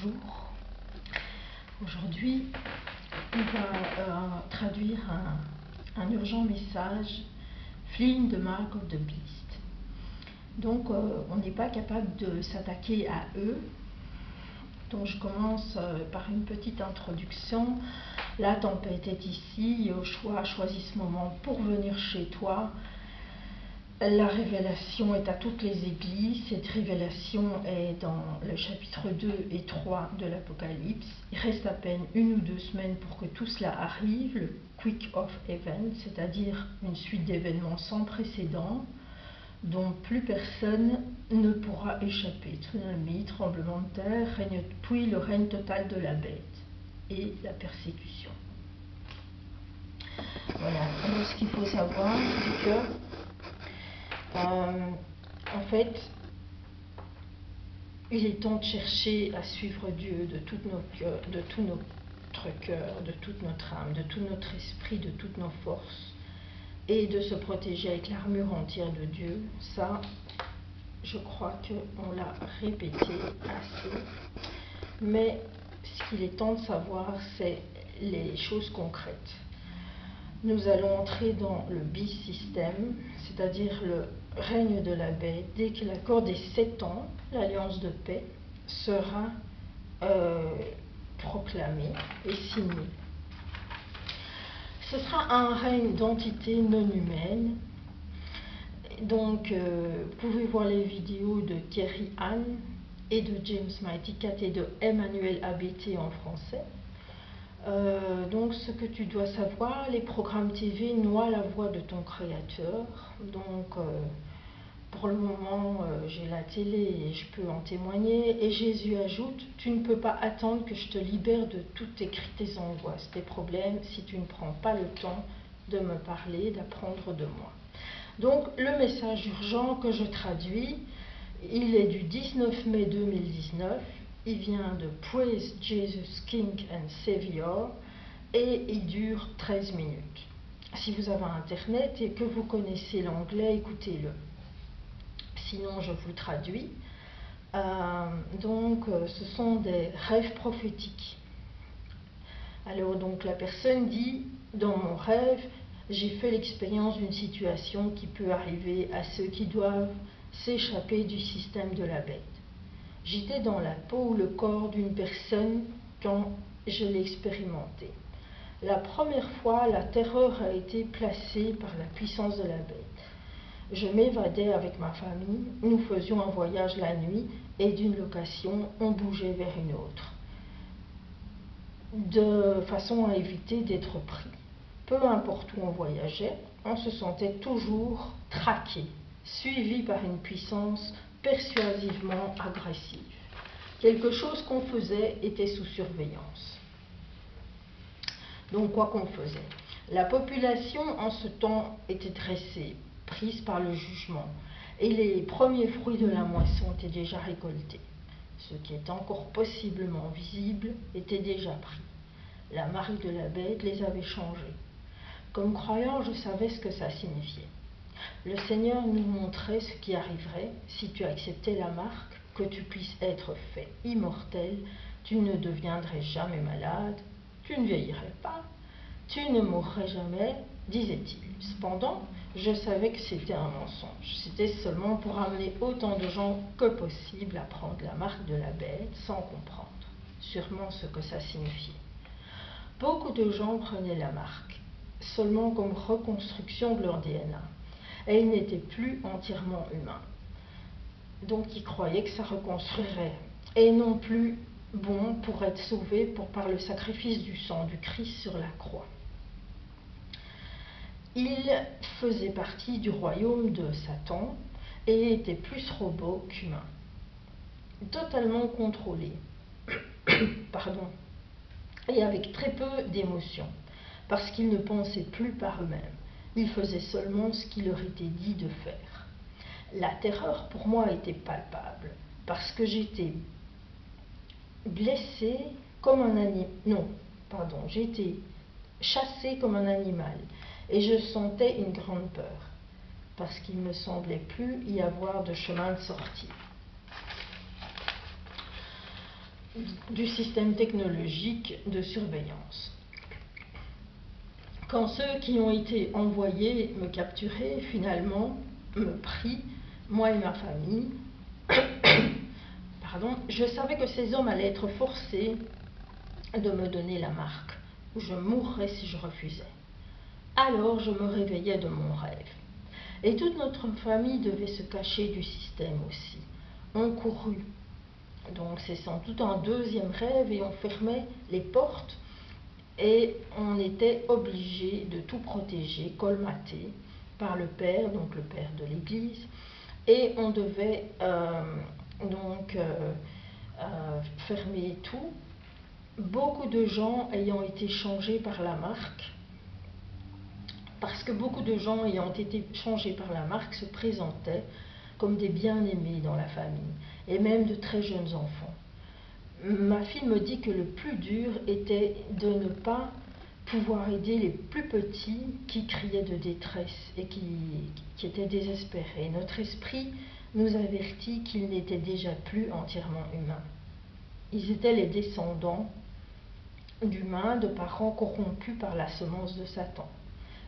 Bonjour. Aujourd'hui, on va traduire un urgent message Fleeing the Mark of the Beast. Donc, on n'est pas capable de s'attaquer à eux. Donc, je commence par une petite introduction. La tempête est ici. Yoshua a choisi ce moment pour venir chez toi. La révélation est à toutes les églises. Cette révélation est dans le chapitre 2 et 3 de l'Apocalypse. Il reste à peine 1 ou 2 semaines pour que tout cela arrive, le quick of event, c'est-à-dire une suite d'événements sans précédent dont plus personne ne pourra échapper. Tsunami, tremblement de terre, puis le règne total de la bête et la persécution. Voilà, alors ce qu'il faut savoir, c'est que en fait, il est temps de chercher à suivre Dieu de tout notre cœur, de toute notre âme, de tout notre esprit, de toutes nos forces, et de se protéger avec l'armure entière de Dieu. Ça, je crois qu'on l'a répété assez. Mais ce qu'il est temps de savoir, c'est les choses concrètes. Nous allons entrer dans le beast system, c'est-à-dire le règne de la bête, dès que l'accord des 7 ans, l'alliance de paix, sera proclamé et signé. Ce sera un règne d'entités non humaines. Donc, vous pouvez voir les vidéos de Kerry Ann et de James Mighty Cat et de Emmanuel ABT en français. Donc, ce que tu dois savoir, les programmes TV noient la voix de ton créateur. Donc, pour le moment, j'ai la télé et je peux en témoigner. Et Jésus ajoute, tu ne peux pas attendre que je te libère de toutes tes angoisses, tes problèmes, si tu ne prends pas le temps de me parler, d'apprendre de moi. Donc, le message urgent que je traduis, il est du 19 mai 2019. Il vient de Praise Jesus King and Savior et il dure 13 minutes. Si vous avez Internet et que vous connaissez l'anglais, écoutez-le. Sinon, je vous traduis. Ce sont des rêves prophétiques. Alors, donc, la personne dit, dans mon rêve, j'ai fait l'expérience d'une situation qui peut arriver à ceux qui doivent s'échapper du système de la bête. J'étais dans la peau ou le corps d'une personne quand je l'ai expérimenté. La première fois, la terreur a été placée par la puissance de la bête. Je m'évadais avec ma famille, nous faisions un voyage la nuit et d'une location, on bougeait vers une autre, de façon à éviter d'être pris. Peu importe où on voyageait, on se sentait toujours traqué, suivi par une puissance persuasivement agressive. Quelque chose qu'on faisait était sous surveillance. Donc, quoi qu'on faisait. La population, en ce temps, était dressée, prise par le jugement, et les premiers fruits de la moisson étaient déjà récoltés. Ce qui est encore possiblement visible était déjà pris. La marque de la bête les avait changés. Comme croyant, je savais ce que ça signifiait. Le Seigneur nous montrait ce qui arriverait si tu acceptais la marque, que tu puisses être fait immortel, tu ne deviendrais jamais malade, tu ne vieillirais pas, tu ne mourrais jamais, disait-il. Cependant, je savais que c'était un mensonge. C'était seulement pour amener autant de gens que possible à prendre la marque de la bête sans comprendre sûrement ce que ça signifiait. Beaucoup de gens prenaient la marque seulement comme reconstruction de leur DNA. Et ils n'étaient plus entièrement humains. Donc ils croyaient que ça reconstruirait. Et non plus bon pour être sauvés par le sacrifice du sang du Christ sur la croix. Ils faisaient partie du royaume de Satan et étaient plus robots qu'humains. Totalement contrôlés. Pardon. Et avec très peu d'émotions. Parce qu'ils ne pensaient plus par eux-mêmes. Ils faisaient seulement ce qui leur était dit de faire. La terreur pour moi était palpable, parce que j'étais blessée comme un animal. J'étais chassée comme un animal, et je sentais une grande peur, parce qu'il ne me semblait plus y avoir de chemin de sortie. du système technologique de surveillance. Quand ceux qui ont été envoyés me capturer, finalement, me prit, moi et ma famille, pardon, je savais que ces hommes allaient être forcés de me donner la marque, ou je mourrais si je refusais. Alors je me réveillais de mon rêve. Et toute notre famille devait se cacher du système aussi. On courut. Donc c'est sans doute un deuxième rêve et on fermait les portes et on était obligé de tout protéger, colmater par le père, donc le père de l'église, et on devait fermer tout. Beaucoup de gens ayant été changés par la marque, parce que beaucoup de gens ayant été changés par la marque se présentaient comme des bien-aimés dans la famille, et même de très jeunes enfants. Ma fille me dit que le plus dur était de ne pas pouvoir aider les plus petits qui criaient de détresse et qui étaient désespérés. Notre esprit nous avertit qu'ils n'étaient déjà plus entièrement humains. Ils étaient les descendants d'humains, de parents corrompus par la semence de Satan,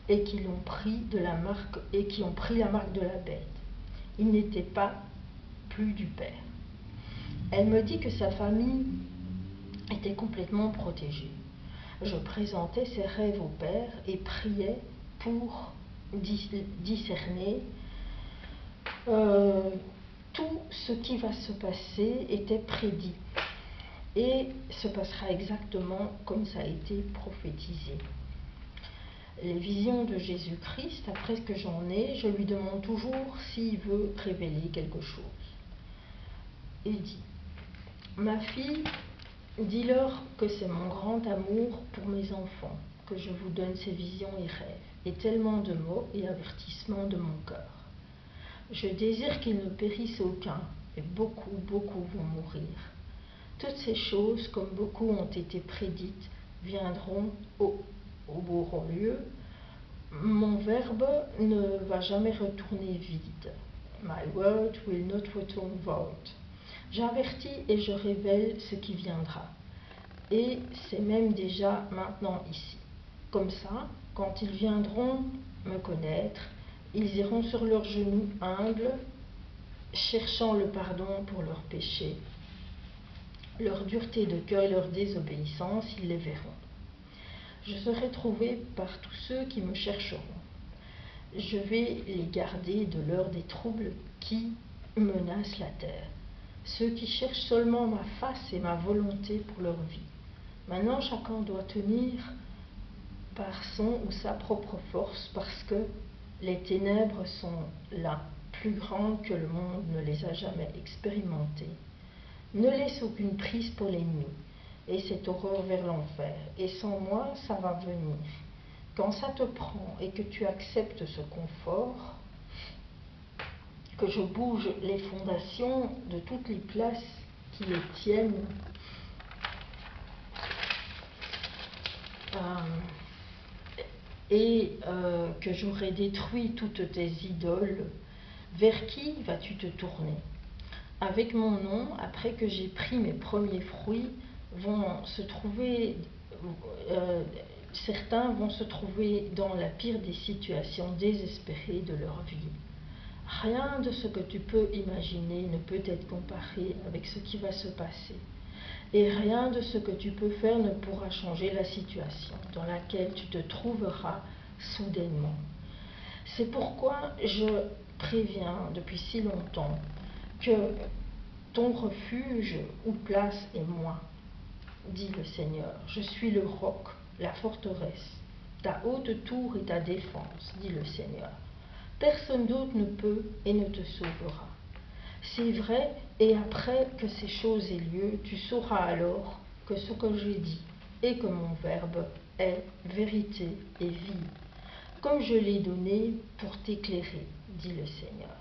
et qui l'ont pris de la marque et qui ont pris la marque de la bête. Ils n'étaient pas plus du Père. Elle me dit que sa famille était complètement protégée. Je présentais ses rêves au Père et priais pour discerner tout ce qui va se passer était prédit et se passera exactement comme ça a été prophétisé. Les visions de Jésus-Christ, après ce que j'en ai, je lui demande toujours s'il veut révéler quelque chose. Il dit: ma fille, dis-leur que c'est mon grand amour pour mes enfants, que je vous donne ces visions et rêves, et tellement de mots et avertissements de mon cœur. Je désire qu'il ne périsse aucun, et beaucoup vont mourir. Toutes ces choses, comme beaucoup ont été prédites, viendront au bon lieu. Mon verbe ne va jamais retourner vide. My word will not return void. J'avertis et je révèle ce qui viendra. Et c'est même déjà maintenant ici. Comme ça, quand ils viendront me connaître, ils iront sur leurs genoux humbles, cherchant le pardon pour leurs péchés. Leur dureté de cœur et leur désobéissance, ils les verront. Je serai trouvé par tous ceux qui me chercheront. Je vais les garder de l'heure des troubles qui menacent la terre. Ceux qui cherchent seulement ma face et ma volonté pour leur vie. Maintenant, chacun doit tenir par son ou sa propre force, parce que les ténèbres sont là, plus grandes que le monde ne les a jamais expérimentées. Ne laisse aucune prise pour l'ennemi et cette horreur vers l'enfer. Et sans moi, ça va venir. Quand ça te prend et que tu acceptes ce confort, que je bouge les fondations de toutes les places qui les tiennent, que j'aurai détruit toutes tes idoles, vers qui vas-tu te tourner? Avec mon nom, après que j'ai pris mes premiers fruits, certains vont se trouver dans la pire des situations désespérées de leur vie. Rien de ce que tu peux imaginer ne peut être comparé avec ce qui va se passer. Et rien de ce que tu peux faire ne pourra changer la situation dans laquelle tu te trouveras soudainement. C'est pourquoi je préviens depuis si longtemps que ton refuge ou place est moi, dit le Seigneur. Je suis le roc, la forteresse, ta haute tour et ta défense, dit le Seigneur. Personne d'autre ne peut et ne te sauvera. C'est vrai, et après que ces choses aient lieu, tu sauras alors que ce que j'ai dit et que mon verbe est vérité et vie, comme je l'ai donné pour t'éclairer, dit le Seigneur.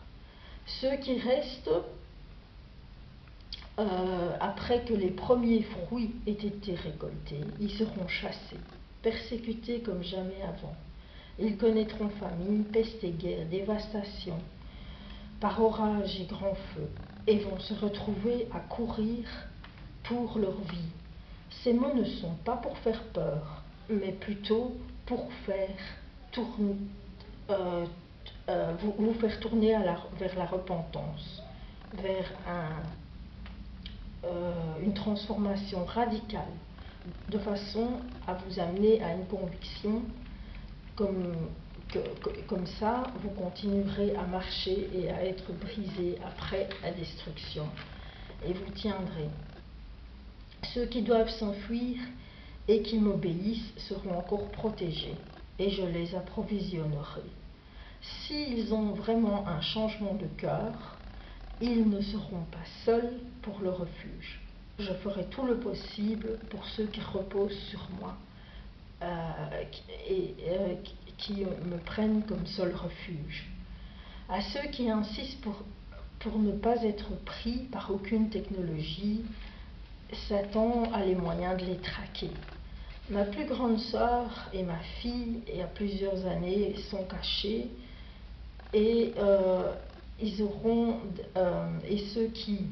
Ceux qui restent, après que les premiers fruits aient été récoltés, ils seront chassés, persécutés comme jamais avant. Ils connaîtront famine, peste et guerre, dévastation, par orage et grand feu, et vont se retrouver à courir pour leur vie. Ces mots ne sont pas pour faire peur, mais plutôt pour faire tourner, vous faire tourner vers la repentance, vers une transformation radicale, de façon à vous amener à une conviction comme ça, vous continuerez à marcher et à être brisé après la destruction, et vous tiendrez. Ceux qui doivent s'enfuir et qui m'obéissent seront encore protégés, et je les approvisionnerai. S'ils ont vraiment un changement de cœur, ils ne seront pas seuls pour le refuge. Je ferai tout le possible pour ceux qui reposent sur moi qui me prennent comme seul refuge. À ceux qui insistent pour ne pas être pris par aucune technologie, Satan a les moyens de les traquer. Ma plus grande sœur et ma fille, il y a plusieurs années, sont cachées et et ceux qui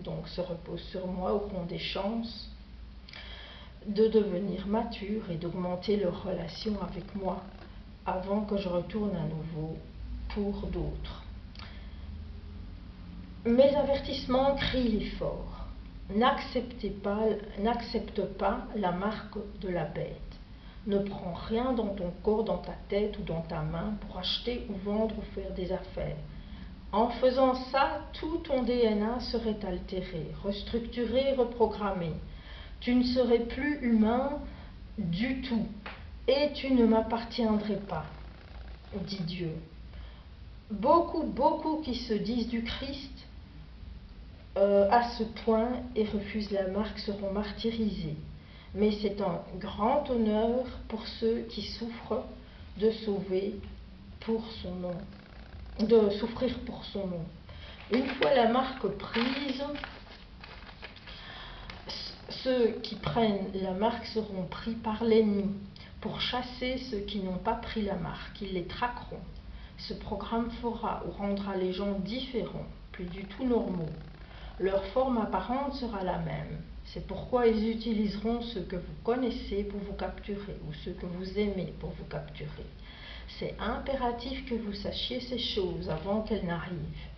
donc se reposent sur moi auront des chances de devenir matures et d'augmenter leur relation avec moi avant que je retourne à nouveau pour d'autres. Mes avertissements crient fort. N'accepte pas la marque de la bête. Ne prends rien dans ton corps, dans ta tête ou dans ta main pour acheter ou vendre ou faire des affaires. En faisant ça, tout ton DNA serait altéré, restructuré, reprogrammé. Tu ne serais plus humain du tout et tu ne m'appartiendrais pas, dit Dieu. Beaucoup qui se disent du Christ à ce point et refusent la marque seront martyrisés. Mais c'est un grand honneur pour ceux qui souffrent de sauver pour son nom, de souffrir pour son nom. Une fois la marque prise, ceux qui prennent la marque seront pris par l'ennemi pour chasser ceux qui n'ont pas pris la marque. Ils les traqueront. Ce programme fera ou rendra les gens différents, plus du tout normaux. Leur forme apparente sera la même. C'est pourquoi ils utiliseront ceux que vous connaissez pour vous capturer ou ceux que vous aimez pour vous capturer. C'est impératif que vous sachiez ces choses avant qu'elles n'arrivent.